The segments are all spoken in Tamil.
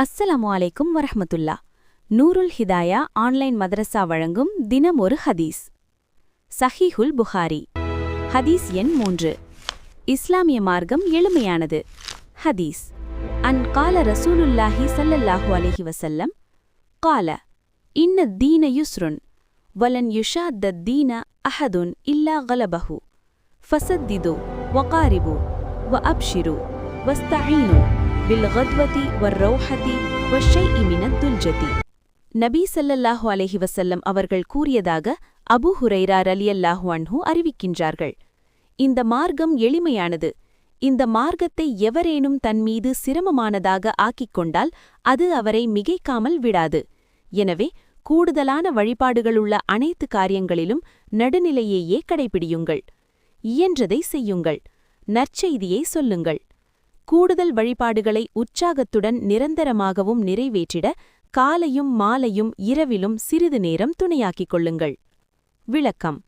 அஸ்ஸலாமு அலைக்கும் வரஹ்மத்துல்லா. நூருல் ஹிதாயா ஆன்லைன் மதரசா வழங்கும் தினம் ஒரு ஹதீஸ். சஹீஹுல் புகாரி. ஹதீஸ் எண் 3. இஸ்லாமிய மார்க்கம் எளிமையானது. ஹதீஸ். கால ரசூலுல்லாஹி ஸல்லல்லாஹு அலைஹி வஸல்லம் கால இன்ன தீன யுஸ்ருன் வலன் யுஷாத்த தீன அஹதுன் இல்லா கலபஹு ஃபஸத்திது வகாரிபு வஅப்ஷிரு வஸ்தஈனு பில்கத்வதி வர்ரௌஹதி வஷ்ஷைஇ மினத் துல்ஜதி. நபி ஸல்லல்லாஹு அலைஹி வஸல்லம் அவர்கள் கூறியதாக அபூ ஹுரைரா ரலியல்லாஹு அன்ஹு அறிவிக்கின்றார்கள். இந்த மார்க்கம் எளிமையானது. இந்த மார்க்கத்தை எவரேனும் தன்மீது சிரமமானதாக ஆக்கிக் கொண்டால் அது அவரை மிகைக்காமல் விடாது. எனவே கூடுதலான வழிபாடுகளுள்ள அனைத்து காரியங்களிலும் நடுநிலையையே கடைபிடியுங்கள். இயன்றதை செய்யுங்கள். நற்செய்தியை சொல்லுங்கள். கூடுதல் வழிபாடுகளை உற்சாகத்துடன் நிரந்தரமாகவும் நிறைவேற்றிட காலையும் மாலையும் இரவிலும் சிறிது நேரம் துணையாக்கிக் கொள்ளுங்கள். விளக்கம்.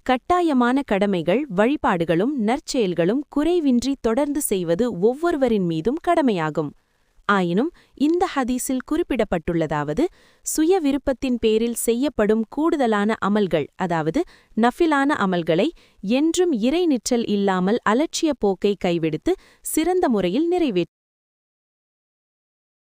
கட்டாயமான கடமைகள், வழிபாடுகளும் நற்செயல்களும் குறைவின்றி தொடர்ந்து செய்வது ஒவ்வொருவரின் மீதும் கடமையாகும். ஆயினும் இந்த ஹதீஸில் குறிப்பிடப்பட்டுள்ளதாவது, சுய விருப்பத்தின் பேரில் செய்யப்படும் கூடுதலான அமல்கள், அதாவது நஃபிலான அமல்களை என்றும் இறைநிற்றல் இல்லாமல் அலட்சிய போக்கை கைவிடுத்து சிறந்த முறையில் நிறைவேற்ற